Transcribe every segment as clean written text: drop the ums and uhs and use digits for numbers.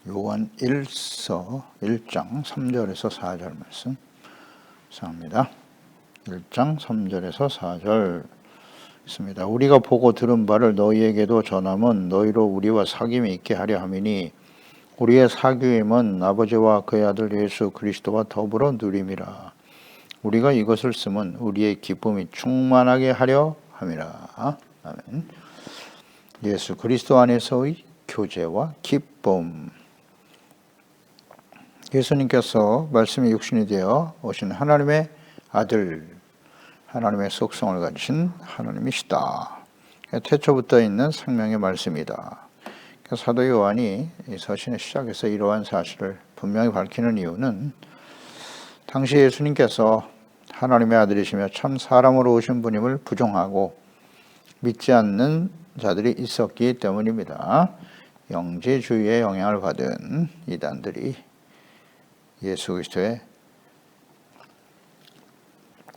요한 1서 1장 3절에서 4절 말씀 감사합니다. 1장 3절에서 4절 있습니다. 우리가 보고 들은 바를 너희에게도 전함은 너희로 우리와 사귐이 있게 하려 함이니 우리의 사귐은 아버지와 그의 아들 예수 그리스도와 더불어 누림이라. 우리가 이것을 쓰면 우리의 기쁨이 충만하게 하려 함이라. 아멘. 예수 그리스도 안에서의 교제와 기쁨. 예수님께서 말씀이 육신이 되어 오신 하나님의 아들, 하나님의 속성을 가지신 하나님이시다. 태초부터 있는 생명의 말씀이다. 사도 요한이 이 서신의 시작에서 이러한 사실을 분명히 밝히는 이유는 당시 예수님께서 하나님의 아들이시며 참 사람으로 오신 분임을 부정하고 믿지 않는 자들이 있었기 때문입니다. 영지주의의 영향을 받은 이단들이 예수 그리스도의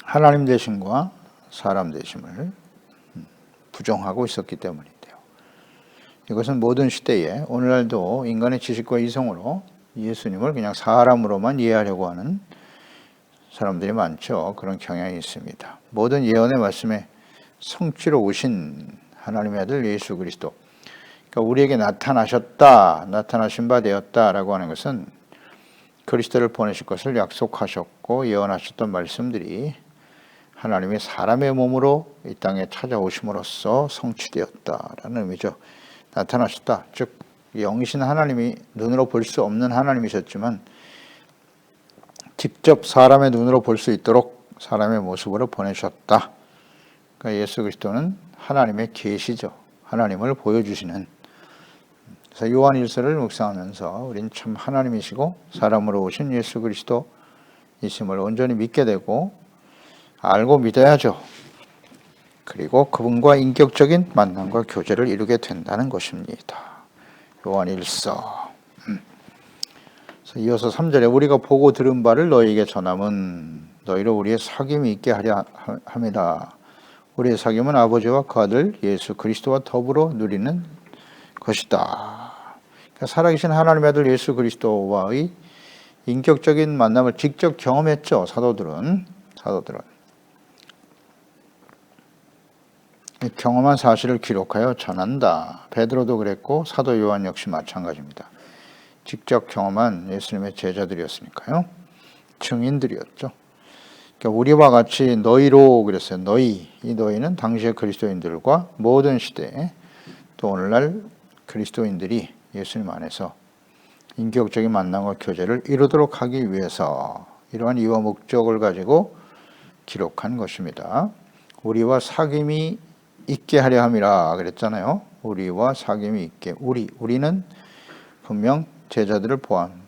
하나님 되심과 사람 되심을 부정하고 있었기 때문인데요. 이것은 모든 시대에 오늘날도 인간의 지식과 이성으로 예수님을 그냥 사람으로만 이해하려고 하는 사람들이 많죠. 그런 경향이 있습니다. 모든 예언의 말씀에 성취로 오신 하나님의 아들 예수 그리스도, 그러니까 우리에게 나타나신 바 되었다라고 하는 것은 그리스도를 보내실 것을 약속하셨고 예언하셨던 말씀들이 하나님이 사람의 몸으로 이 땅에 찾아오심으로써 성취되었다라는 의미죠. 나타나셨다. 즉 영이신 하나님이 눈으로 볼 수 없는 하나님이셨지만 직접 사람의 눈으로 볼 수 있도록 사람의 모습으로 보내셨다. 그러니까 예수 그리스도는 하나님의 계시죠. 하나님을 보여주시는. 그래서 요한 1서를 묵상하면서 우린 참 하나님이시고 사람으로 오신 예수 그리스도이심을 온전히 믿게 되고 알고 믿어야죠. 그리고 그분과 인격적인 만남과 교제를 이루게 된다는 것입니다. 요한 1서. 이어서 3절에 우리가 보고 들은 바를 너희에게 전함은 너희로 우리의 사귐이 있게 하려 함이다. 우리의 사귐은 아버지와 그 아들 예수 그리스도와 더불어 누리는 것이다. 그러니까 살아계신 하나님의 아들 예수 그리스도와의 인격적인 만남을 직접 경험했죠. 사도들은 경험한 사실을 기록하여 전한다. 베드로도 그랬고 사도 요한 역시 마찬가지입니다. 직접 경험한 예수님의 제자들이었으니까요. 증인들이었죠. 그러니까 우리와 같이 너희로 그랬어요. 이 너희는 당시의 그리스도인들과 모든 시대에 또 오늘날 그리스도인들이 예수님 안에서 인격적인 만남과 교제를 이루도록 하기 위해서 이러한 이유와 목적을 가지고 기록한 것입니다. 우리와 사귐이 있게 하려 함이라 그랬잖아요. 우리와 사귐이 있게. 우리는 분명 제자들을 포함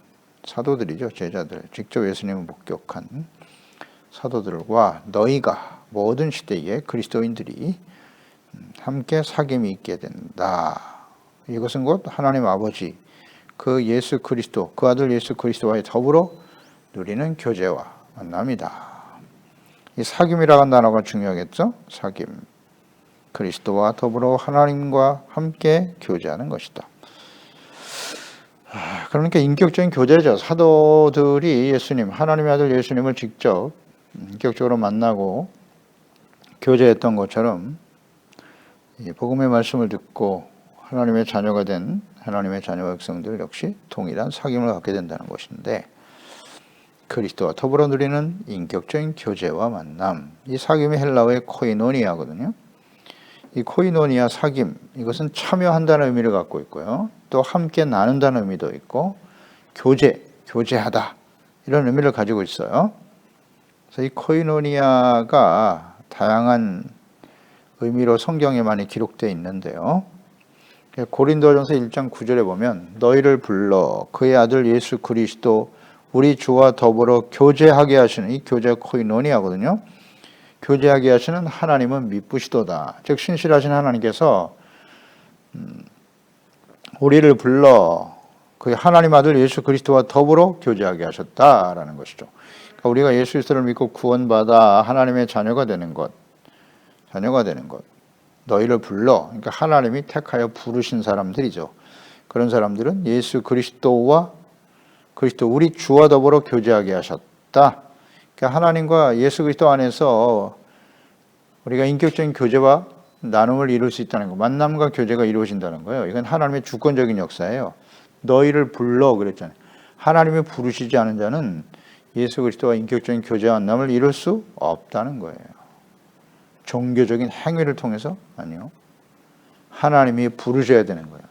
사도들이죠. 제자들. 직접 예수님을 목격한 사도들과 너희가 모든 시대의 그리스도인들이 함께 사귐이 있게 된다. 이것은 곧 하나님 아버지 그 예수 그리스도 그 아들 예수 그리스도와의 더불어 누리는 교제와 만남이다. 이 사귐이라는 단어가 중요하겠죠. 사귐. 그리스도와 더불어 하나님과 함께 교제하는 것이다. 그러니까 인격적인 교제죠. 사도들이 예수님 하나님의 아들 예수님을 직접 인격적으로 만나고 교제했던 것처럼 복음의 말씀을 듣고 하나님의 자녀가 된 하나님의 자녀 백성들 역시 동일한 사귐을 갖게 된다는 것인데 그리스도와 더불어 누리는 인격적인 교제와 만남. 이 사귐이 헬라어의 코이노니아거든요. 이 코이노니아 사귐 이것은 참여한다는 의미를 갖고 있고요. 또 함께 나눈다는 의미도 있고 교제하다 이런 의미를 가지고 있어요. 그래서 이 코이노니아가 다양한 의미로 성경에 많이 기록되어 있는데요. 고린도전서 1장 9절에 보면 너희를 불러 그의 아들 예수 그리스도 우리 주와 더불어 교제하게 하시는 이 교제가 코이노니아거든요. 교제하게 하시는 하나님은 미쁘시도다. 즉 신실하신 하나님께서 우리를 불러 그 하나님 아들 예수 그리스도와 더불어 교제하게 하셨다라는 것이죠. 그러니까 우리가 예수 그리스도를 믿고 구원받아 하나님의 자녀가 되는 것. 너희를 불러, 그러니까 하나님이 택하여 부르신 사람들이죠. 그런 사람들은 예수 그리스도 우리 주와 더불어 교제하게 하셨다. 그러니까 하나님과 예수 그리스도 안에서 우리가 인격적인 교제와 나눔을 이룰 수 있다는 거, 만남과 교제가 이루어진다는 거예요. 이건 하나님의 주권적인 역사예요. 너희를 불러 그랬잖아요. 하나님이 부르시지 않은 자는 예수 그리스도와 인격적인 교제와 만남을 이룰 수 없다는 거예요. 종교적인 행위를 통해서 아니요. 하나님이 부르셔야 되는 거예요.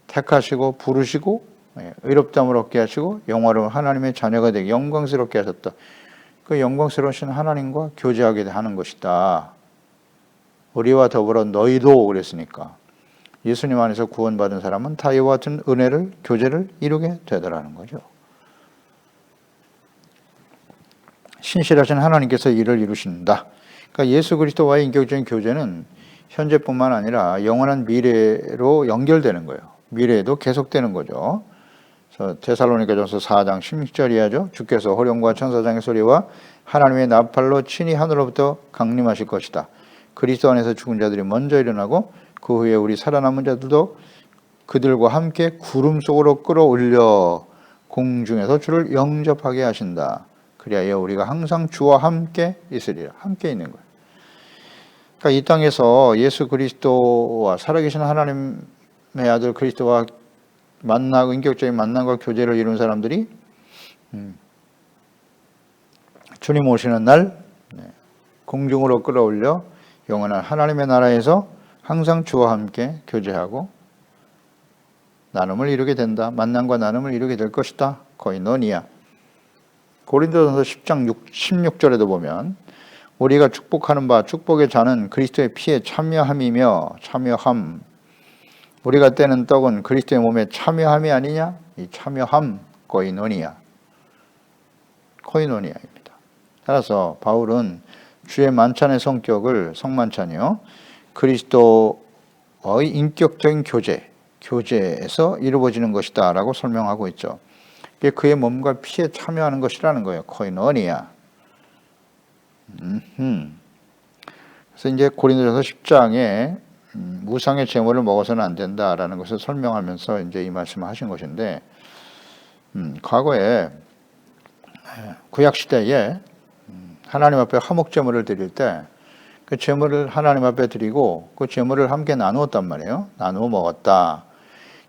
택하시고 부르시고 의롭다함을 얻게 하시고 영화로운 하나님의 자녀가 되게 영광스럽게 하셨다. 그 영광스러우신 하나님과 교제하게 하는 것이다. 우리와 더불어 너희도 그랬으니까 예수님 안에서 구원받은 사람은 다 이와 같은 은혜를 교제를 이루게 되더라는 거죠. 신실하신 하나님께서 이를 이루신다. 그러니까 예수 그리스도와의 인격적인 교제는 현재뿐만 아니라 영원한 미래로 연결되는 거예요. 미래에도 계속되는 거죠. 데살로니가전서 4장 16절 이하죠. 주께서 호령과 천사장의 소리와 하나님의 나팔로 친히 하늘로부터 강림하실 것이다. 그리스도 안에서 죽은 자들이 먼저 일어나고 그 후에 우리 살아남은 자들도 그들과 함께 구름 속으로 끌어올려 공중에서 주를 영접하게 하신다. 그리하여 우리가 항상 주와 함께 있으리라. 함께 있는 거예요. 그러니까 이 땅에서 예수 그리스도와 살아계신 하나님의 아들 그리스도와 만나고 인격적인 만남과 교제를 이룬 사람들이 주님 오시는 날 공중으로 끌어올려 영원한 하나님의 나라에서 항상 주와 함께 교제하고 나눔을 이루게 된다. 만남과 나눔을 이루게 될 것이다. 코이노니아. 고린도전서 10장 16절에도 보면 우리가 축복하는 바 축복의 잔은 그리스도의 피에 참여함이며 참여함. 우리가 떼는 떡은 그리스도의 몸에 참여함이 아니냐? 이 참여함, 코이노니아입니다. 따라서 바울은 주의 만찬의 성격을 성만찬이요 그리스도의 인격적인 교제에서 이루어지는 것이다 라고 설명하고 있죠. 이게 그의 몸과 피에 참여하는 것이라는 거예요. 코이노니아. 그래서 이제 고린도전서 10장에 우상의 제물을 먹어서는 안 된다라는 것을 설명하면서 이제 이 말씀을 하신 것인데, 과거에 구약 시대에 하나님 앞에 화목 제물을 드릴 때 그 제물을 하나님 앞에 드리고 그 제물을 함께 나누었단 말이에요. 나누어 먹었다.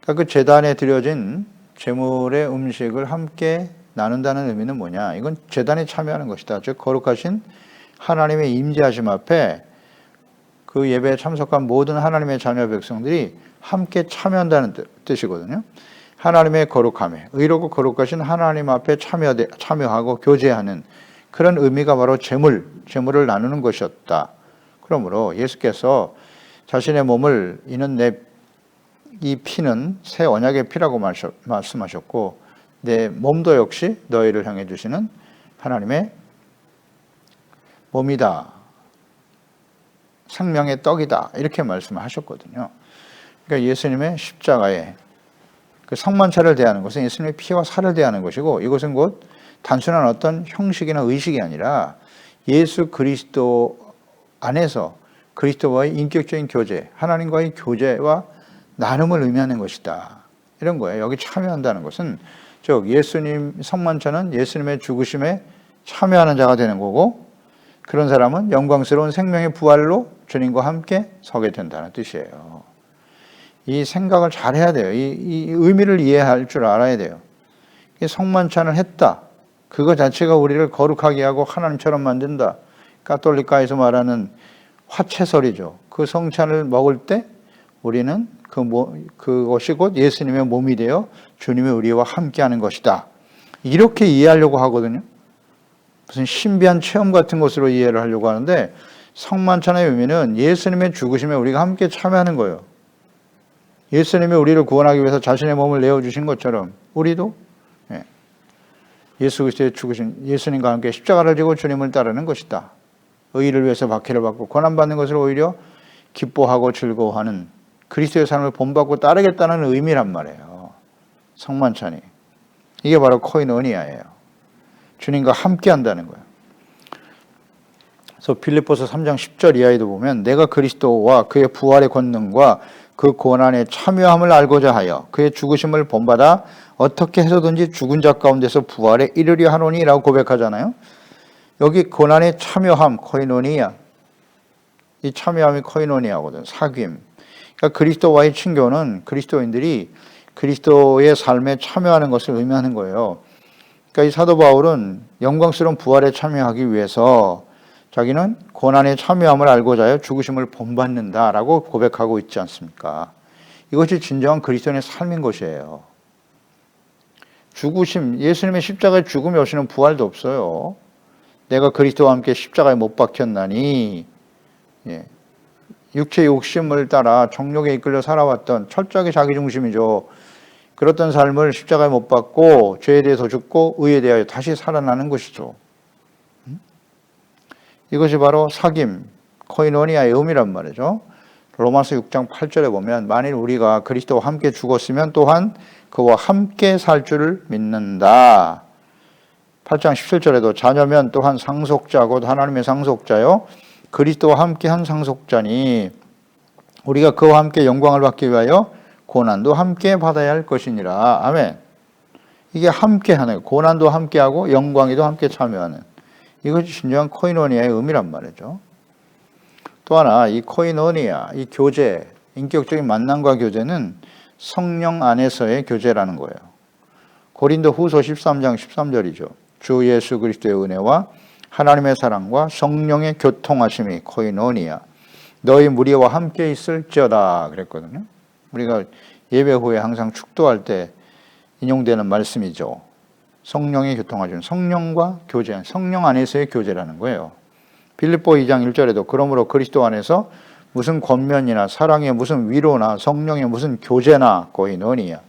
그러니까 그 제단에 드려진 제물의 음식을 함께 나눈다는 의미는 뭐냐? 이건 제단에 참여하는 것이다. 즉 거룩하신 하나님의 임재하심 앞에 그 예배에 참석한 모든 하나님의 자녀 백성들이 함께 참여한다는 뜻이거든요. 하나님의 거룩함에 의롭고 거룩하신 하나님 앞에 참여하고 교제하는 그런 의미가 바로 제물을 나누는 것이었다. 그러므로 예수께서 자신의 몸을 이는 이 피는 새 언약의 피라고 말씀하셨고 내 몸도 역시 너희를 향해 주시는 하나님의 몸이다. 생명의 떡이다. 이렇게 말씀하셨거든요. 그러니까 예수님의 십자가에 그 성만찬을 대하는 것은 예수님의 피와 살을 대하는 것이고 이것은 곧 단순한 어떤 형식이나 의식이 아니라 예수 그리스도 안에서 그리스도와의 인격적인 교제, 하나님과의 교제와 나눔을 의미하는 것이다. 이런 거예요. 여기 참여한다는 것은 즉 예수님 성만찬은 예수님의 죽으심에 참여하는 자가 되는 거고 그런 사람은 영광스러운 생명의 부활로 주님과 함께 서게 된다는 뜻이에요. 이 생각을 잘 해야 돼요. 이 의미를 이해할 줄 알아야 돼요. 성만찬을 했다. 그거 자체가 우리를 거룩하게 하고 하나님처럼 만든다. 가톨릭가에서 말하는 화채설이죠. 그 성찬을 먹을 때 우리는 그것이 곧 예수님의 몸이 되어 주님의 우리와 함께하는 것이다. 이렇게 이해하려고 하거든요. 무슨 신비한 체험 같은 것으로 이해를 하려고 하는데 성만찬의 의미는 예수님의 죽으심에 우리가 함께 참여하는 거예요. 예수님이 우리를 구원하기 위해서 자신의 몸을 내어주신 것처럼 우리도 예수 그리스도의 죽으신 예수님과 함께 십자가를 지고 주님을 따르는 것이다. 의를 위해서 박해를 받고 고난받는 것을 오히려 기뻐하고 즐거워하는 그리스도의 삶을 본받고 따르겠다는 의미란 말이에요. 성만찬이. 이게 바로 코이노니아예요. 주님과 함께 한다는 거예요. 그래서 빌립보서 3장 10절 이하에도 보면 내가 그리스도와 그의 부활의 권능과 그 고난에 참여함을 알고자 하여 그의 죽으심을 본받아 어떻게 해서든지 죽은 자 가운데서 부활에 이르려 하노니라고 고백하잖아요. 여기 고난에 참여함, 코이노니아. 이 참여함이 코이노니아거든. 사귐. 그러니까 그리스도와의 친교는 그리스도인들이 그리스도의 삶에 참여하는 것을 의미하는 거예요. 그러니까 이 사도 바울은 영광스러운 부활에 참여하기 위해서 자기는 고난에 참여함을 알고자 하여 죽으심을 본받는다라고 고백하고 있지 않습니까? 이것이 진정한 그리스도인의 삶인 것이에요. 죽으심, 예수님의 십자가의 죽음이 없이는 부활도 없어요. 내가 그리스도와 함께 십자가에 못 박혔나니, 육체의 욕심을 따라 정욕에 이끌려 살아왔던 철저하게 자기중심이죠. 그렇던 삶을 십자가에 못 박고 죄에 대해서 죽고 의에 대하여 다시 살아나는 것이죠. 이것이 바로 사귐, 코이노니아의 의미란 말이죠. 로마서 6장 8절에 보면 만일 우리가 그리스도와 함께 죽었으면 또한 그와 함께 살 줄을 믿는다. 8장 17절에도 자녀면 또한 상속자 곧 하나님의 상속자요 그리스도와 함께 한 상속자니 우리가 그와 함께 영광을 받기 위하여 고난도 함께 받아야 할 것이니라. 아멘. 이게 함께 하는, 고난도 함께하고 영광에도 함께 참여하는, 이것이 진정한 코이노니아의 의미란 말이죠. 또 하나 이 코이노니아, 이 교제, 인격적인 만남과 교제는 성령 안에서의 교제라는 거예요. 고린도 후서 13장 13절이죠. 주 예수 그리스도의 은혜와 하나님의 사랑과 성령의 교통하심이 코이노니아 너희 무리와 함께 있을지어다 그랬거든요. 우리가 예배 후에 항상 축도할 때 인용되는 말씀이죠. 성령의 교통하심, 성령과 교제, 성령 안에서의 교제라는 거예요. 빌립보 2장 1절에도 그러므로 그리스도 안에서 무슨 권면이나 사랑의 무슨 위로나 성령의 무슨 교제나 코이노니아,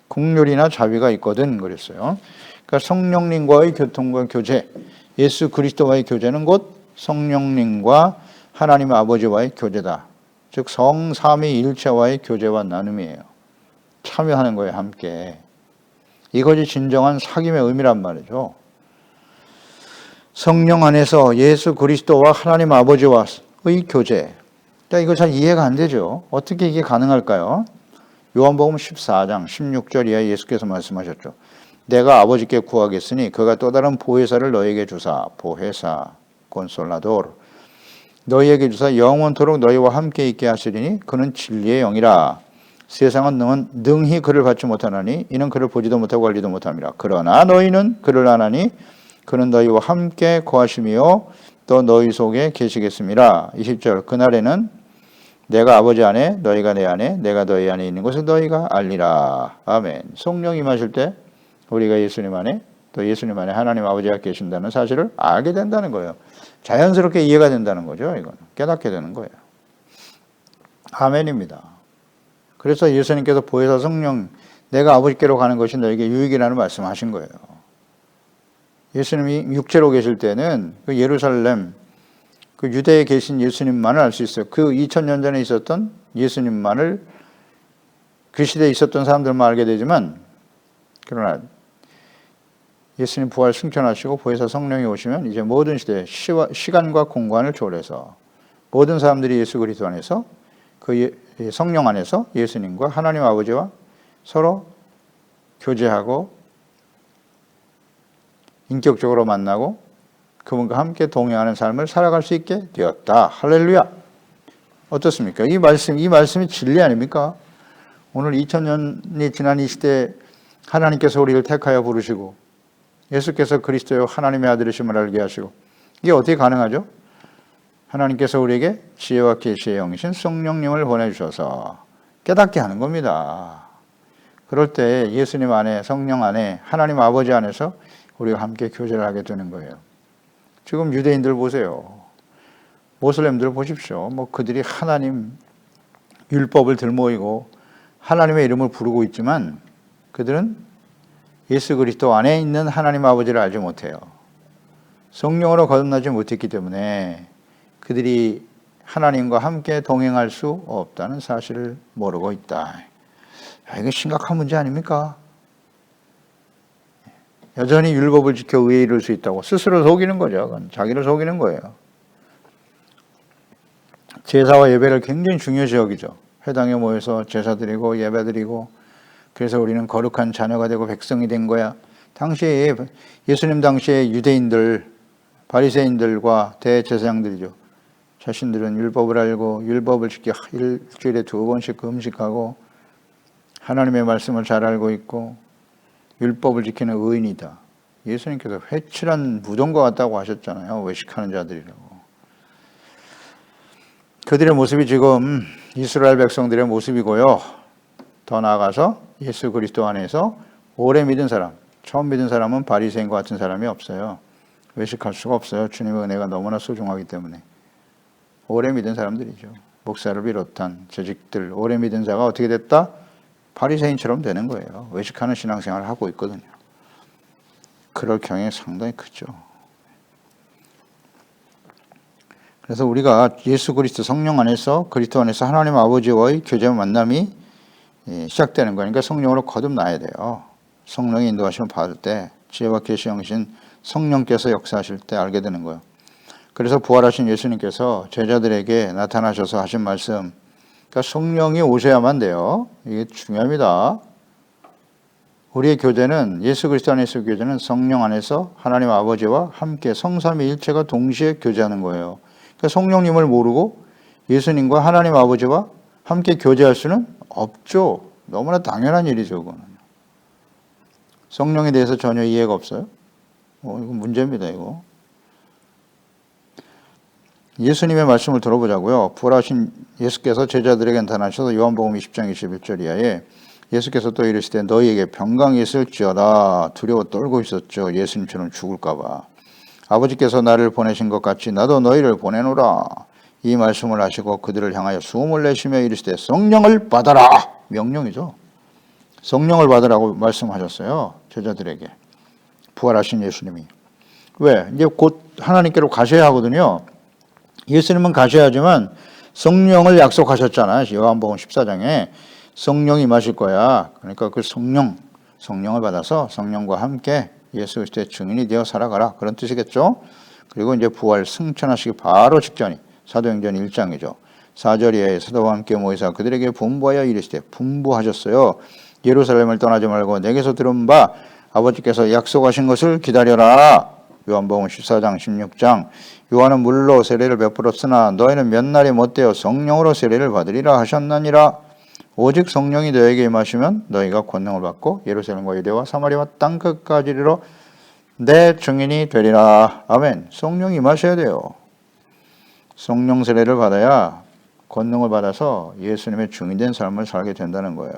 긍휼이나 자비가 있거든 그랬어요. 그러니까 성령님과의 교통과 교제, 예수 그리스도와의 교제는 곧 성령님과 하나님 아버지와의 교제다. 즉 성삼위일체와의 교제와 나눔이에요. 참여하는 거예요, 함께. 이것이 진정한 사귐의 의미란 말이죠. 성령 안에서 예수 그리스도와 하나님 아버지와의 교제. 이거 잘 이해가 안 되죠. 어떻게 이게 가능할까요? 요한복음 14장 16절 이하에 예수께서 말씀하셨죠. 내가 아버지께 구하겠으니 그가 또 다른 보혜사를 너에게 주사, 보혜사, 콘솔라도르, 너희에게 주사 영원토록 너희와 함께 있게 하시리니 그는 진리의 영이라. 세상은 능히 그를 받지 못하나니 이는 그를 보지도 못하고 알지도 못함이라. 그러나 너희는 그를 아나니 그는 너희와 함께 거하시며 또 너희 속에 계시겠습니다. 20절 그날에는 내가 아버지 안에 너희가 내 안에 내가 너희 안에 있는 것을 너희가 알리라. 아멘. 성령이 임하실 때 우리가 예수님 안에 또 예수님 안에 하나님 아버지가 계신다는 사실을 알게 된다는 거예요. 자연스럽게 이해가 된다는 거죠. 이건 깨닫게 되는 거예요. 아멘입니다. 그래서 예수님께서 보혜사 성령 내가 아버지께로 가는 것이 너에게 유익이라는 말씀하신 거예요. 예수님이 육체로 계실 때는 그 예루살렘 그 유대에 계신 예수님만을 알 수 있어요. 그 2000년 전에 있었던 예수님만을 그 시대에 있었던 사람들만 알게 되지만 그러나 예수님 부활 승천하시고 보혜사 성령이 오시면 이제 모든 시대에 시간과 공간을 초월해서 모든 사람들이 예수 그리스도 안에서 그 성령 안에서 예수님과 하나님 아버지와 서로 교제하고 인격적으로 만나고 그분과 함께 동행하는 삶을 살아갈 수 있게 되었다. 할렐루야. 어떻습니까? 이 말씀이 진리 아닙니까? 오늘 2000년이 지난 이 시대에 하나님께서 우리를 택하여 부르시고 예수께서 그리스도요 하나님의 아들이심을 알게 하시고 이게 어떻게 가능하죠? 하나님께서 우리에게 지혜와 계시의 영이신 성령님을 보내주셔서 깨닫게 하는 겁니다. 그럴 때 예수님 안에 성령 안에 하나님 아버지 안에서 우리가 함께 교제를 하게 되는 거예요. 지금 유대인들 보세요. 모슬렘들 보십시오. 그들이 하나님 율법을 들모이고 하나님의 이름을 부르고 있지만 그들은 예수 그리스도 안에 있는 하나님 아버지를 알지 못해요. 성령으로 거듭나지 못했기 때문에 그들이 하나님과 함께 동행할 수 없다는 사실을 모르고 있다. 이거 심각한 문제 아닙니까? 여전히 율법을 지켜 의에 이를 수 있다고 스스로 속이는 거죠. 그건 자기를 속이는 거예요. 제사와 예배를 굉장히 중요시 여기죠. 회당에 모여서 제사 드리고 예배 드리고 그래서 우리는 거룩한 자녀가 되고 백성이 된 거야. 당시에 예수님 당시에 유대인들, 바리새인들과 대제사장들이죠. 자신들은 율법을 알고 율법을 지켜 일주일에 2번씩 금식하고 하나님의 말씀을 잘 알고 있고 율법을 지키는 의인이다. 예수님께서 회칠한 무덤과 같다고 하셨잖아요. 외식하는 자들이라고. 그들의 모습이 지금 이스라엘 백성들의 모습이고요. 더 나아가서 예수 그리스도 안에서 오래 믿은 사람, 처음 믿은 사람은 바리새인과 같은 사람이 없어요. 외식할 수가 없어요. 주님의 은혜가 너무나 소중하기 때문에. 오래 믿은 사람들이죠. 목사를 비롯한 재직들, 오래 믿은 자가 어떻게 됐다? 바리새인처럼 되는 거예요. 외식하는 신앙생활을 하고 있거든요. 그럴 경향이 상당히 크죠. 그래서 우리가 예수 그리스도 성령 안에서 그리스도 안에서 하나님 아버지와의 교제 만남이 시작되는 거니까 성령으로 거듭나야 돼요. 성령의 인도하심을 받을 때 지혜와 계시 영이신 성령께서 역사하실 때 알게 되는 거예요. 그래서 부활하신 예수님께서 제자들에게 나타나셔서 하신 말씀, 그러니까 성령이 오셔야만 돼요. 이게 중요합니다. 우리의 교제는 예수 그리스도 안에서 교제는 성령 안에서 하나님 아버지와 함께 성삼위일체가 동시에 교제하는 거예요. 그러니까 성령님을 모르고 예수님과 하나님 아버지와 함께 교제할 수는 없죠. 너무나 당연한 일이죠. 그거는. 성령에 대해서 전혀 이해가 없어요. 이거 문제입니다. 이거. 예수님의 말씀을 들어보자고요. 부활하신 예수께서 제자들에게 나타나셔서 요한복음 20장 21절 이하에 예수께서 또 이르시되 너희에게 평강이 있을지어다. 두려워 떨고 있었죠. 예수님처럼 죽을까 봐. 아버지께서 나를 보내신 것 같이 나도 너희를 보내노라. 이 말씀을 하시고 그들을 향하여 숨을 내쉬며 이르시되 성령을 받아라. 명령이죠. 성령을 받으라고 말씀하셨어요. 제자들에게. 부활하신 예수님이. 왜? 이제 곧 하나님께로 가셔야 하거든요. 예수님은 가셔야지만 성령을 약속하셨잖아요. 요한복음 14장에 성령이 임하실 거야. 그러니까 그 성령을 받아서 성령과 함께 예수 그리스도의 증인이 되어 살아가라. 그런 뜻이겠죠. 그리고 이제 부활 승천하시기 바로 직전이 사도행전 1장이죠. 4절에 사도와 함께 모이사 그들에게 분부하여 이르시되 분부하셨어요. 예루살렘을 떠나지 말고 내게서 들은 바 아버지께서 약속하신 것을 기다려라. 요한복음 14장 16장 요한은 물로 세례를 베풀었으나 너희는 몇 날이 못되어 성령으로 세례를 받으리라 하셨나니라. 오직 성령이 너에게 임하시면 너희가 권능을 받고 예루살렘과 유대와 사마리아와 땅 끝까지 이르러 내 증인이 되리라. 아멘. 성령이 임하셔야 돼요. 성령 세례를 받아야 권능을 받아서 예수님의 증인된 삶을 살게 된다는 거예요.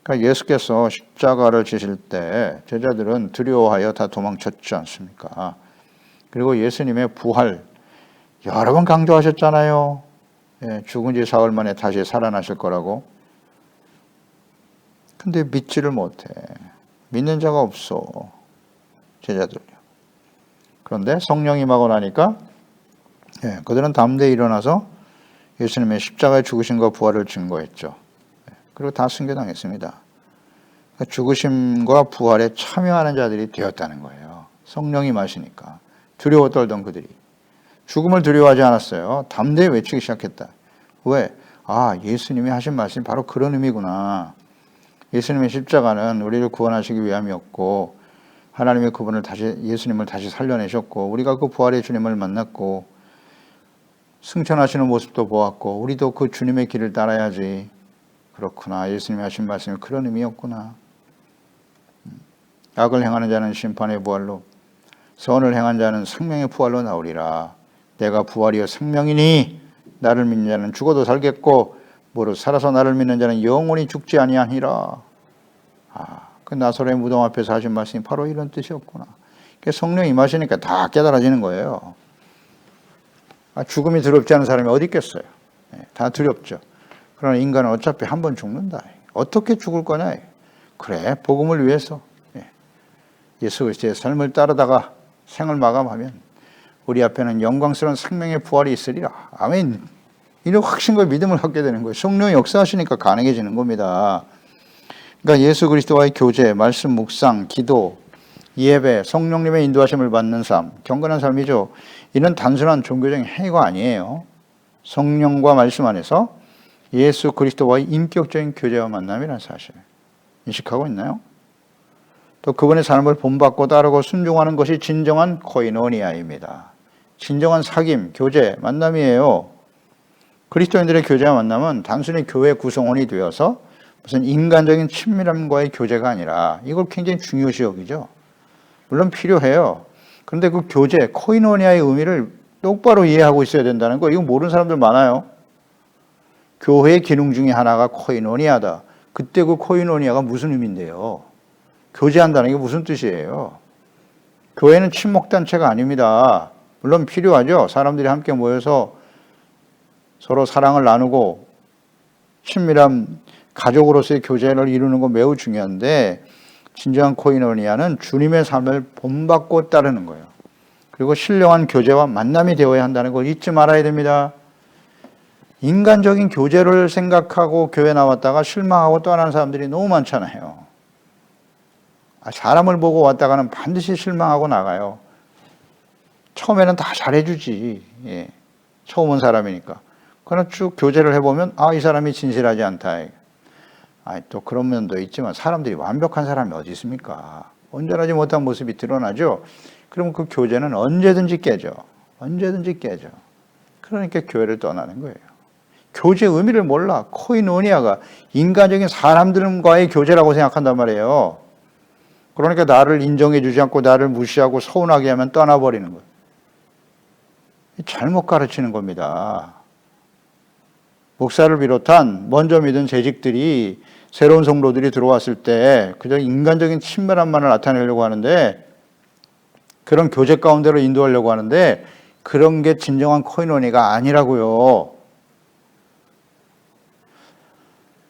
그러니까 예수께서 십자가를 지실 때 제자들은 두려워하여 다 도망쳤지 않습니까? 그리고 예수님의 부활 여러 번 강조하셨잖아요. 죽은 지 사흘 만에 다시 살아나실 거라고. 근데 믿지를 못해. 믿는 자가 없어. 제자들요. 그런데 성령이 임하고 나니까 그들은 담대히 일어나서 예수님의 십자가에 죽으심과 부활을 증거했죠. 그리고 다 순교당했습니다. 그러니까 죽으심과 부활에 참여하는 자들이 되었다는 거예요. 성령이 임하시니까. 두려워 떨던 그들이. 죽음을 두려워하지 않았어요. 담대히 외치기 시작했다. 왜? 예수님이 하신 말씀이 바로 그런 의미구나. 예수님의 십자가는 우리를 구원하시기 위함이었고 하나님의 예수님을 다시 살려내셨고 우리가 그 부활의 주님을 만났고 승천하시는 모습도 보았고 우리도 그 주님의 길을 따라야지. 그렇구나. 예수님이 하신 말씀이 그런 의미였구나. 악을 행하는 자는 심판의 부활로 선을 행한 자는 생명의 부활로 나오리라. 내가 부활이요 생명이니 나를 믿는 자는 죽어도 살겠고 무릇 살아서 나를 믿는 자는 영원히 죽지 아니하니라. 그 나사렛 무덤 앞에서 하신 말씀이 바로 이런 뜻이었구나. 성령이 임하시니까 다 깨달아지는 거예요. 죽음이 두렵지 않은 사람이 어디 있겠어요. 다 두렵죠. 그러나 인간은 어차피 한 번 죽는다. 어떻게 죽을 거냐. 그래, 복음을 위해서 예수 그리스도의 삶을 따르다가 생을 마감하면 우리 앞에는 영광스러운 생명의 부활이 있으리라. 아멘. 이런 확신과 믿음을 갖게 되는 거예요. 성령이 역사하시니까 가능해지는 겁니다. 그러니까 예수 그리스도와의 교제, 말씀 묵상, 기도, 예배, 성령님의 인도하심을 받는 삶, 경건한 삶이죠. 이는 단순한 종교적인 행위가 아니에요. 성령과 말씀 안에서 예수 그리스도와의 인격적인 교제와 만남이라는 사실 인식하고 있나요? 또 그분의 삶을 본받고 따르고 순종하는 것이 진정한 코이노니아입니다. 진정한 사귐, 교제, 만남이에요. 그리스도인들의 교제와 만남은 단순히 교회 구성원이 되어서 무슨 인간적인 친밀함과의 교제가 아니라 이걸 굉장히 중요시 여기죠. 물론 필요해요. 그런데 그 교제, 코이노니아의 의미를 똑바로 이해하고 있어야 된다는 거, 이거 모르는 사람들 많아요. 교회의 기능 중에 하나가 코이노니아다. 그때 그 코이노니아가 무슨 의미인데요? 교제한다는 게 무슨 뜻이에요? 교회는 친목단체가 아닙니다. 물론 필요하죠. 사람들이 함께 모여서 서로 사랑을 나누고 친밀한 가족으로서의 교제를 이루는 건 매우 중요한데, 진정한 코이노니아는 주님의 삶을 본받고 따르는 거예요. 그리고 신령한 교제와 만남이 되어야 한다는 걸 잊지 말아야 됩니다. 인간적인 교제를 생각하고 교회 나왔다가 실망하고 떠나는 사람들이 너무 많잖아요. 사람을 보고 왔다가는 반드시 실망하고 나가요. 처음에는 다 잘해주지. 예. 처음 온 사람이니까. 그러나 쭉 교제를 해보면 이 사람이 진실하지 않다. 또 그런 면도 있지만 사람들이 완벽한 사람이 어디 있습니까? 온전하지 못한 모습이 드러나죠. 그럼 그 교제는 언제든지 깨져. 언제든지 깨져. 그러니까 교회를 떠나는 거예요. 교제의 의미를 몰라. 코이노니아가 인간적인 사람들과의 교제라고 생각한단 말이에요. 그러니까 나를 인정해 주지 않고 나를 무시하고 서운하게 하면 떠나버리는 거예요. 잘못 가르치는 겁니다. 목사를 비롯한 먼저 믿은 재직들이 새로운 성도들이 들어왔을 때 그저 인간적인 친밀함만을 나타내려고 하는데, 그런 교제 가운데로 인도하려고 하는데, 그런 게 진정한 코이노니아가 아니라고요.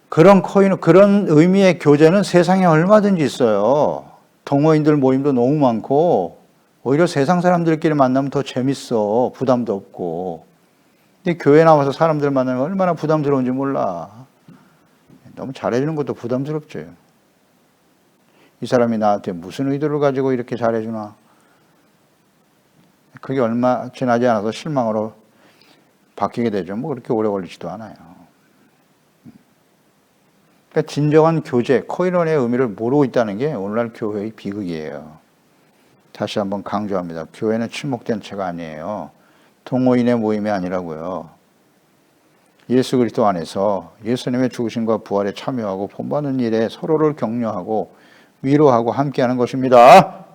그런 의미의 교제는 세상에 얼마든지 있어요. 동호인들 모임도 너무 많고, 오히려 세상 사람들끼리 만나면 더 재밌어. 부담도 없고. 근데 교회 나와서 사람들 만나면 얼마나 부담스러운지 몰라. 너무 잘해주는 것도 부담스럽죠. 이 사람이 나한테 무슨 의도를 가지고 이렇게 잘해주나. 그게 얼마 지나지 않아서 실망으로 바뀌게 되죠. 뭐 그렇게 오래 걸리지도 않아요. 그러니까 진정한 교제, 코이노니아의 의미를 모르고 있다는 게 오늘날 교회의 비극이에요. 다시 한번 강조합니다. 교회는 친목단체가 아니에요. 동호인의 모임이 아니라고요. 예수 그리스도 안에서 예수님의 죽으심과 부활에 참여하고 본받는 일에 서로를 격려하고 위로하고 함께하는 것입니다.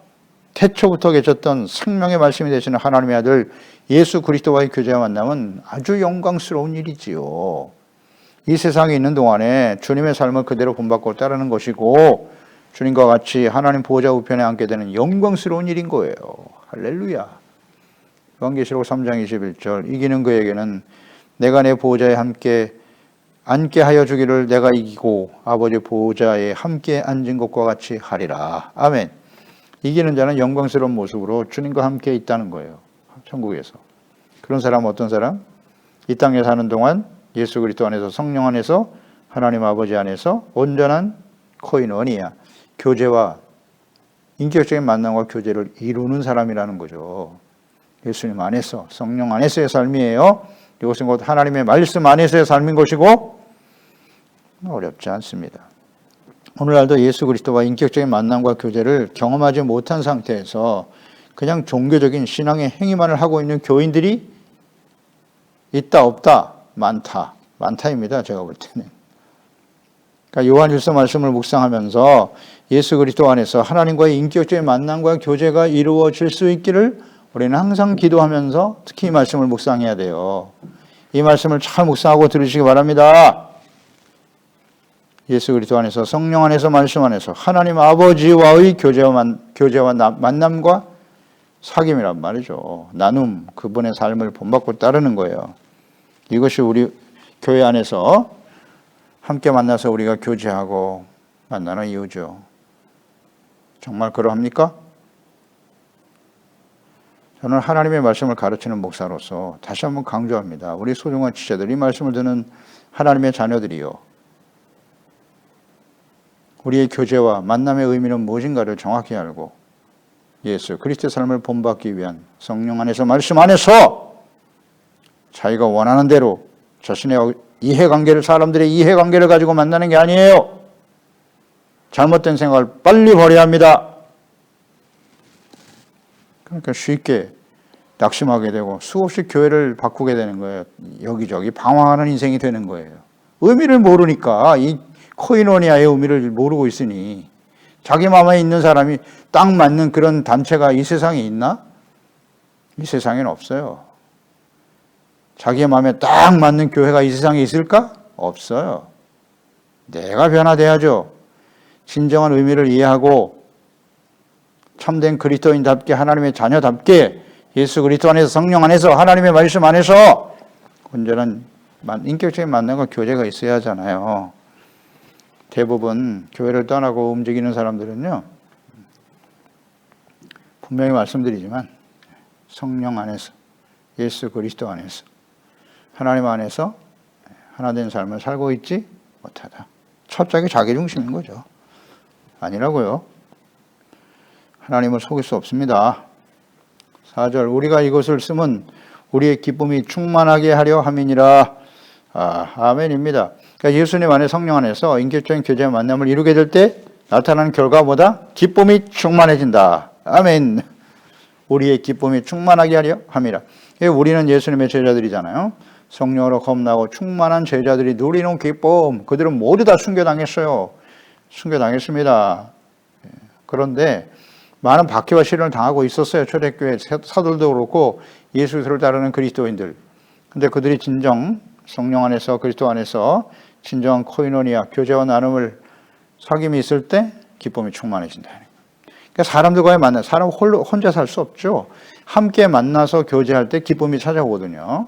태초부터 계셨던 생명의 말씀이 되시는 하나님의 아들 예수 그리스도와의 교제와 만남은 아주 영광스러운 일이지요. 이 세상에 있는 동안에 주님의 삶을 그대로 본받고 따르는 것이고, 주님과 같이 하나님 보좌 우편에 앉게 되는 영광스러운 일인 거예요. 할렐루야. 요한계시록 3장 21절, 이기는 그에게는 내가 내 보좌에 함께 앉게 하여 주기를 내가 이기고 아버지 보좌에 함께 앉은 것과 같이 하리라. 아멘. 이기는 자는 영광스러운 모습으로 주님과 함께 있다는 거예요. 천국에서. 그런 사람은 어떤 사람? 이 땅에 사는 동안 예수 그리스도 안에서, 성령 안에서, 하나님 아버지 안에서 온전한 코이노니아, 교제와 인격적인 만남과 교제를 이루는 사람이라는 거죠. 예수님 안에서, 성령 안에서의 삶이에요. 이것은 곧 하나님의 말씀 안에서의 삶인 것이고 어렵지 않습니다. 오늘날도 예수 그리스도와 인격적인 만남과 교제를 경험하지 못한 상태에서 그냥 종교적인 신앙의 행위만을 하고 있는 교인들이 있다 없다? 많다입니다. 제가 볼 때는. 그러니까 요한일서 말씀을 묵상하면서 예수 그리스도 안에서 하나님과의 인격적인 만남과 교제가 이루어질 수 있기를 우리는 항상 기도하면서 특히 이 말씀을 묵상해야 돼요. 이 말씀을 잘 묵상하고 들으시기 바랍니다. 예수 그리스도 안에서, 성령 안에서, 말씀 안에서 하나님 아버지와의 교제와 만남과 사귐이란 말이죠. 나눔, 그분의 삶을 본받고 따르는 거예요. 이것이 우리 교회 안에서 함께 만나서 우리가 교제하고 만나는 이유죠. 정말 그러합니까? 저는 하나님의 말씀을 가르치는 목사로서 다시 한번 강조합니다. 우리 소중한 지체들, 이 말씀을 듣는 하나님의 자녀들이요, 우리의 교제와 만남의 의미는 무엇인가를 정확히 알고 예수 그리스도의 삶을 본받기 위한 성령 안에서, 말씀 안에서 자기가 원하는 대로 자신의 사람들의 이해관계를 가지고 만나는 게 아니에요. 잘못된 생각을 빨리 버려야 합니다. 그러니까 쉽게 낙심하게 되고 수없이 교회를 바꾸게 되는 거예요. 여기저기 방황하는 인생이 되는 거예요. 의미를 모르니까, 이 코이노니아의 의미를 모르고 있으니. 자기 마음에 있는 사람이 딱 맞는 그런 단체가 이 세상에 있나? 이 세상에는 없어요. 자기의 마음에 딱 맞는 교회가 이 세상에 있을까? 없어요. 내가 변화돼야죠. 진정한 의미를 이해하고 참된 그리스도인답게, 하나님의 자녀답게, 예수 그리스도 안에서, 성령 안에서, 하나님의 말씀 안에서 온전한 인격적인 만남과 교제가 있어야 하잖아요. 대부분 교회를 떠나고 움직이는 사람들은요, 분명히 말씀드리지만 성령 안에서, 예수 그리스도 안에서, 하나님 안에서 하나된 삶을 살고 있지 못하다. 철저하게 자기중심인 거죠. 아니라고요. 하나님을 속일 수 없습니다. 4절, 우리가 이것을 쓰면 우리의 기쁨이 충만하게 하려 함이니라. 아멘입니다. 그러니까 예수님 안에, 성령 안에서 인격적인 교제와 만남을 이루게 될 때 나타나는 결과보다 기쁨이 충만해진다. 아멘. 우리의 기쁨이 충만하게 하려 함이라. 우리는 예수님의 제자들이잖아요. 성령으로 겁나고 충만한 제자들이 누리는 기쁨, 그들은 모두 다 순교당했어요. 순교당했습니다. 그런데 많은 박해와 시련을 당하고 있었어요. 초대교회 사도들도 그렇고 예수를 따르는 그리스도인들. 근데 그들이 진정 성령 안에서, 그리스도 안에서 진정한 코이노니아, 교제와 나눔을, 사귐이 있을 때 기쁨이 충만해진다. 그러니까 사람들과의 만남, 사람 혼자 살 수 없죠. 함께 만나서 교제할 때 기쁨이 찾아오거든요.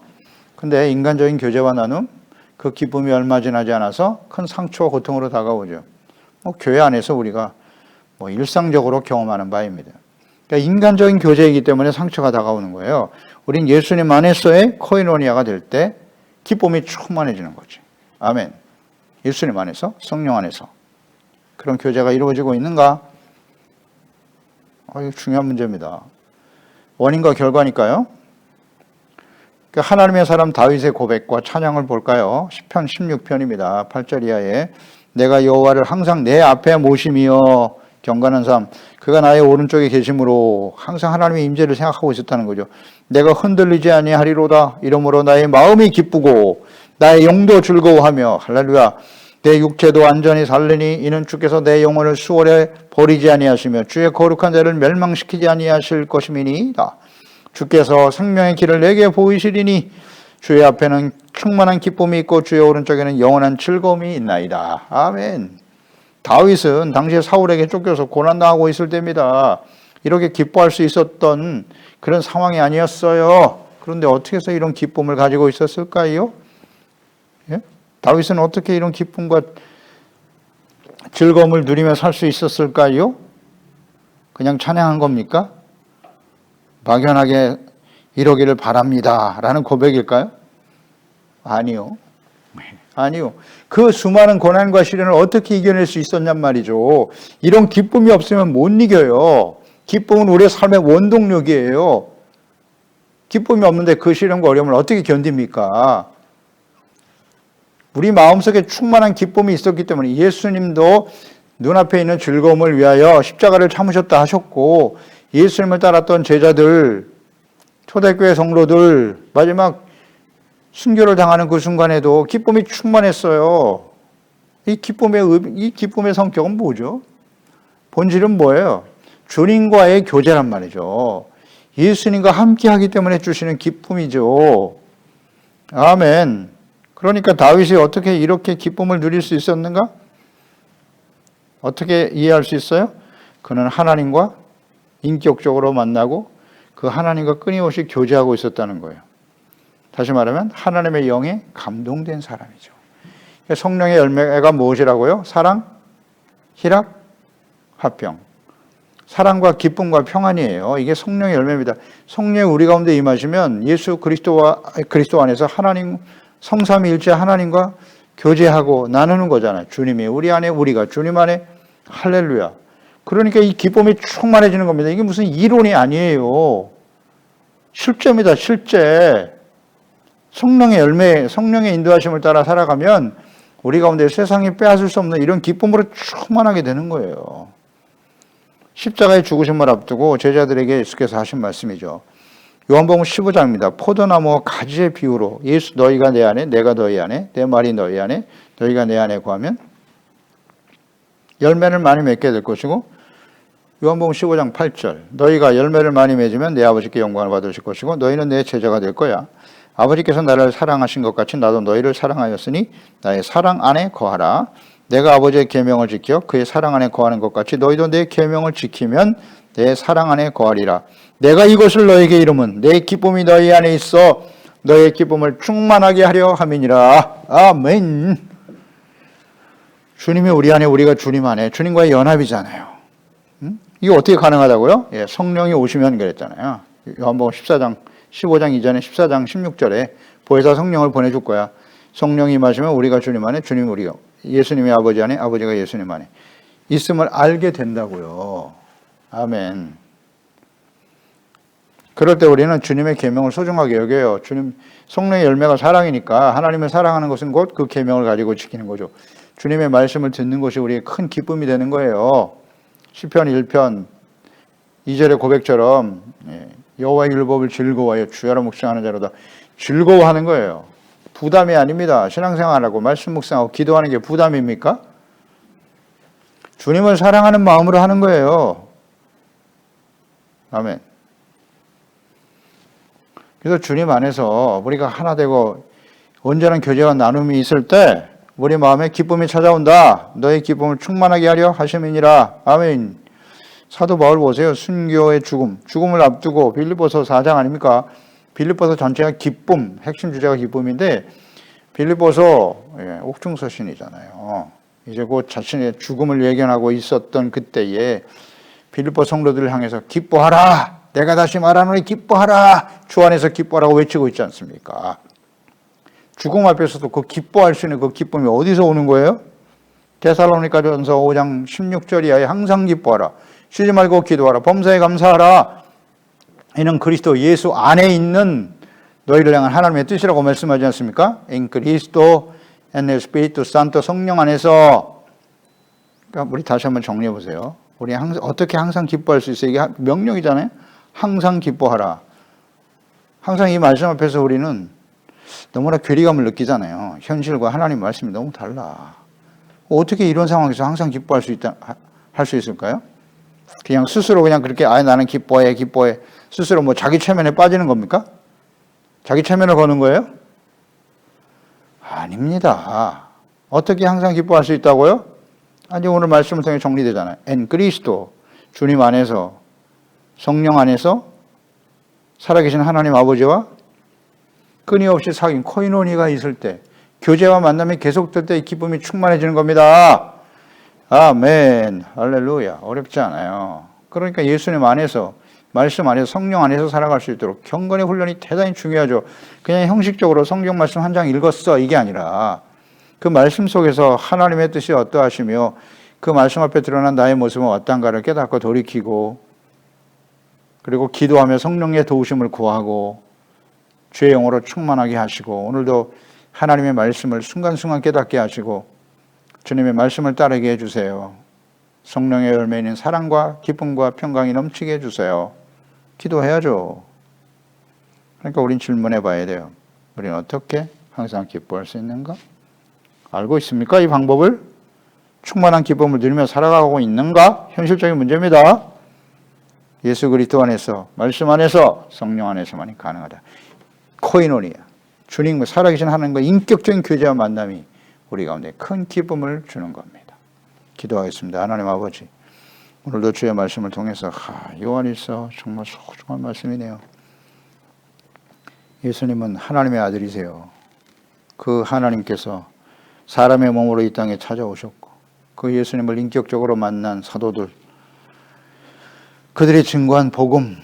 근데 인간적인 교제와 나눔, 그 기쁨이 얼마 지나지 않아서 큰 상처와 고통으로 다가오죠. 교회 안에서 우리가 일상적으로 경험하는 바입니다. 그러니까 인간적인 교제이기 때문에 상처가 다가오는 거예요. 우린 예수님 안에서의 코이노니아가 될 때 기쁨이 충만해지는 거지. 아멘. 예수님 안에서, 성령 안에서 그런 교제가 이루어지고 있는가? 이거 중요한 문제입니다. 원인과 결과니까요. 하나님의 사람 다윗의 고백과 찬양을 볼까요? 시편 16편입니다. 8절 이하에 내가 여호와를 항상 내 앞에 모심이여 경건한 삶, 그가 나의 오른쪽에 계심으로 항상 하나님의 임재를 생각하고 있었다는 거죠. 내가 흔들리지 아니하리로다. 이러므로 나의 마음이 기쁘고 나의 영도 즐거워하며, 할렐루야. 내 육체도 안전히 살리니 이는 주께서 내 영혼을 수월에 버리지 아니하시며 주의 거룩한 자를 멸망시키지 아니하실 것임이니이다. 주께서 생명의 길을 내게 보이시리니 주의 앞에는 충만한 기쁨이 있고 주의 오른쪽에는 영원한 즐거움이 있나이다. 아멘. 다윗은 당시에 사울에게 쫓겨서 고난당하고 있을 때입니다. 이렇게 기뻐할 수 있었던 그런 상황이 아니었어요. 그런데 어떻게 해서 이런 기쁨을 가지고 있었을까요? 예? 다윗은 어떻게 이런 기쁨과 즐거움을 누리며 살 수 있었을까요? 그냥 찬양한 겁니까? 막연하게 이러기를 바랍니다 라는 고백일까요? 아니요. 아니요. 그 수많은 고난과 시련을 어떻게 이겨낼 수 있었냔 말이죠. 이런 기쁨이 없으면 못 이겨요. 기쁨은 우리의 삶의 원동력이에요. 기쁨이 없는데 그 시련과 어려움을 어떻게 견딥니까? 우리 마음속에 충만한 기쁨이 있었기 때문에 예수님도 눈앞에 있는 즐거움을 위하여 십자가를 참으셨다 하셨고, 예수님을 따랐던 제자들, 초대교회 성도들, 마지막 순교를 당하는 그 순간에도 기쁨이 충만했어요. 이 기쁨의 성격은 뭐죠? 본질은 뭐예요? 주님과의 교제란 말이죠. 예수님과 함께 하기 때문에 주시는 기쁨이죠. 아멘. 그러니까 다윗이 어떻게 이렇게 기쁨을 누릴 수 있었는가? 어떻게 이해할 수 있어요? 그는 하나님과 인격적으로 만나고 그 하나님과 끊임없이 교제하고 있었다는 거예요. 다시 말하면 하나님의 영에 감동된 사람이죠. 성령의 열매가 무엇이라고요? 사랑, 희락, 화평. 사랑과 기쁨과 평안이에요. 이게 성령의 열매입니다. 성령이 우리 가운데 임하시면 예수 그리스도 안에서 하나님, 성삼위일체 하나님과 교제하고 나누는 거잖아요. 주님이 우리 안에, 우리가 주님 안에. 할렐루야. 그러니까 이 기쁨이 충만해지는 겁니다. 이게 무슨 이론이 아니에요. 실제입니다. 실제. 성령의 열매, 성령의 인도하심을 따라 살아가면 우리 가운데 세상이 빼앗을 수 없는 이런 기쁨으로 충만하게 되는 거예요. 십자가의 죽으심을 앞두고 제자들에게 예수께서 하신 말씀이죠. 요한복음 15장입니다. 포도나무와 가지의 비유로 예수 너희가 내 안에 내가 너희 안에 내 말이 너희 안에 너희가 내 안에 거하면 열매를 많이 맺게 될 것이고 요한복음 15장 8절 너희가 열매를 많이 맺으면 내 아버지께 영광을 받으실 것이고 너희는 내 제자가 될 거야. 아버지께서 나를 사랑하신 것 같이 나도 너희를 사랑하였으니 나의 사랑 안에 거하라. 내가 아버지의 계명을 지켜 그의 사랑 안에 거하는 것 같이 너희도 내 계명을 지키면 내 사랑 안에 거하리라. 내가 이것을 너에게 이름은 내 기쁨이 너희 안에 있어 너의 기쁨을 충만하게 하려 함이니라. 아멘. 주님이 우리 안에 우리가 주님 안에 주님과의 연합이잖아요. 이게 어떻게 가능하다고요? 예, 성령이 오시면 그랬잖아요. 요한복음 14장 15장 이전에 14장 16절에 보혜사 성령을 보내줄 거야. 성령이 임하시면 우리가 주님 안에 주님 우리가 예수님이 아버지 안에 아버지가 예수님 안에 있음을 알게 된다고요. 아멘. 그럴 때 우리는 주님의 계명을 소중하게 여겨요. 주님 성령의 열매가 사랑이니까 하나님을 사랑하는 것은 곧 그 계명을 가지고 지키는 거죠. 주님의 말씀을 듣는 것이 우리의 큰 기쁨이 되는 거예요. 시편 1편 2절의 고백처럼 여호와의 율법을 즐거워하여 주야로 묵상하는 자로다. 즐거워하는 거예요. 부담이 아닙니다. 신앙생활하고 말씀 묵상하고 기도하는 게 부담입니까? 주님을 사랑하는 마음으로 하는 거예요. 아멘. 그래서 주님 안에서 우리가 하나 되고 온전한 교제와 나눔이 있을 때 우리 마음에 기쁨이 찾아온다. 너의 기쁨을 충만하게 하려 하심이니라. 아멘. 사도 바울 보세요. 순교의 죽음을 앞두고 빌립보서 4장 아닙니까? 빌립보서 전체가 기쁨, 핵심 주제가 기쁨인데 빌립보서 옥중서신이잖아요. 이제 곧 자신의 죽음을 예견하고 있었던 그때에 빌립보 성도들을 향해서 기뻐하라. 내가 다시 말하노니 기뻐하라. 주 안에서 기뻐하라고 외치고 있지 않습니까? 죽음 앞에서도 그 기뻐할 수 있는 그 기쁨이 어디서 오는 거예요? 데살로니가전서 5장 16절 이하에 항상 기뻐하라. 쉬지 말고 기도하라. 범사에 감사하라. 이는 그리스도 예수 안에 있는 너희를 향한 하나님의 뜻이라고 말씀하지 않습니까? In Cristo en el Espíritu Santo 성령 안에서. 그러니까 우리 다시 한번 정리해 보세요. 우리 어떻게 항상 기뻐할 수 있어요? 이게 명령이잖아요. 항상 기뻐하라. 항상 이 말씀 앞에서 우리는 너무나 괴리감을 느끼잖아요. 현실과 하나님 말씀이 너무 달라. 어떻게 이런 상황에서 항상 기뻐할 수 있다, 할 수 있을까요? 그냥 스스로 그냥 그렇게 나는 기뻐해. 스스로 뭐 자기 체면에 빠지는 겁니까? 자기 체면을 거는 거예요? 아닙니다. 어떻게 항상 기뻐할 수 있다고요? 아니 오늘 말씀을 통해 정리되잖아요. 엔 그리스도 주님 안에서 성령 안에서 살아계신 하나님 아버지와 끊임없이 사귄 코이노니가 있을 때 교제와 만남이 계속될 때 이 기쁨이 충만해지는 겁니다. 아멘. 할렐루야. 어렵지 않아요. 그러니까 예수님 안에서 말씀 안에서 성령 안에서 살아갈 수 있도록 경건의 훈련이 대단히 중요하죠. 그냥 형식적으로 성경 말씀 한 장 읽었어 이게 아니라 그 말씀 속에서 하나님의 뜻이 어떠하시며 그 말씀 앞에 드러난 나의 모습은 어떤가를 깨닫고 돌이키고 그리고 기도하며 성령의 도우심을 구하고 주의 영으로 충만하게 하시고 오늘도 하나님의 말씀을 순간순간 깨닫게 하시고 주님의 말씀을 따르게 해주세요. 성령의 열매인 사랑과 기쁨과 평강이 넘치게 해주세요. 기도해야죠. 그러니까 우린 질문해 봐야 돼요. 우리는 어떻게 항상 기뻐할 수 있는가? 알고 있습니까? 이 방법을? 충만한 기쁨을 누리며 살아가고 있는가? 현실적인 문제입니다. 예수 그리스도 안에서 말씀 안에서 성령 안에서만이 가능하다. 코이노니아 주님과 살아계신 하나님과 인격적인 교제와 만남이 우리 가운데 큰 기쁨을 주는 겁니다. 기도하겠습니다. 하나님 아버지 오늘도 주의 말씀을 통해서 요한일서 정말 소중한 말씀이네요. 예수님은 하나님의 아들이세요. 그 하나님께서 사람의 몸으로 이 땅에 찾아오셨고 그 예수님을 인격적으로 만난 사도들 그들이 증거한 복음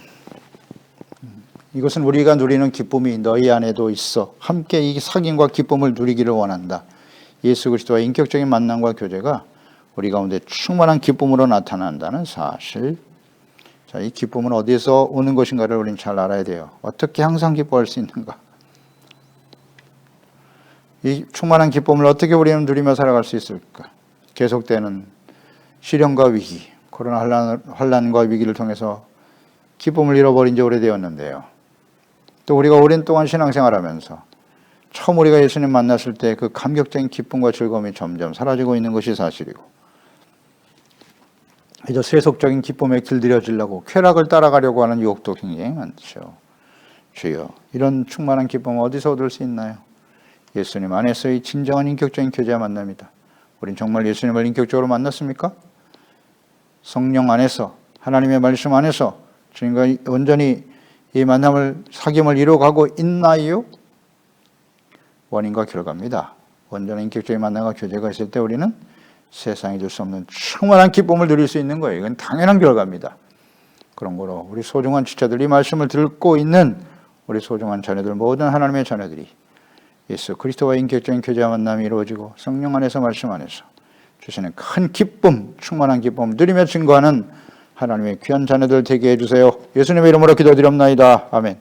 이것은 우리가 누리는 기쁨이 너희 안에도 있어 함께 이 사귐과 기쁨을 누리기를 원한다. 예수 그리스도와의 인격적인 만남과 교제가 우리 가운데 충만한 기쁨으로 나타난다는 사실. 자, 이 기쁨은 어디에서 오는 것인가를 우리는 잘 알아야 돼요. 어떻게 항상 기뻐할 수 있는가? 이 충만한 기쁨을 어떻게 우리는 누리며 살아갈 수 있을까? 계속되는 시련과 위기, 코로나 환란과 위기를 통해서 기쁨을 잃어버린 지 오래되었는데요. 또 우리가 오랜 동안 신앙생활하면서 처음 우리가 예수님 만났을 때 그 감격적인 기쁨과 즐거움이 점점 사라지고 있는 것이 사실이고, 이제 세속적인 기쁨에 길들여지려고 쾌락을 따라가려고 하는 유혹도 굉장히 많죠. 주여, 이런 충만한 기쁨을 어디서 얻을 수 있나요? 예수님 안에서의 진정한 인격적인 교제와 만납니다. 우린 정말 예수님을 인격적으로 만났습니까? 성령 안에서, 하나님의 말씀 안에서 주님과 온전히 이 만남을, 사귐을 이루어가고 있나요? 원인과 결과입니다. 온전한 인격적인 만남과 교제가 있을 때 우리는 세상에 줄 수 없는 충만한 기쁨을 누릴 수 있는 거예요. 이건 당연한 결과입니다. 그런 거로 우리 소중한 지체들이 말씀을 듣고 있는 우리 소중한 자녀들, 모든 하나님의 자녀들이 예수 그리스도와의 인격적인 교제와 만남이 이루어지고 성령 안에서 말씀 안에서 주시는 큰 기쁨, 충만한 기쁨 누리며 증거하는 하나님의 귀한 자녀들 되게 해주세요. 예수님의 이름으로 기도드립니다. 아멘.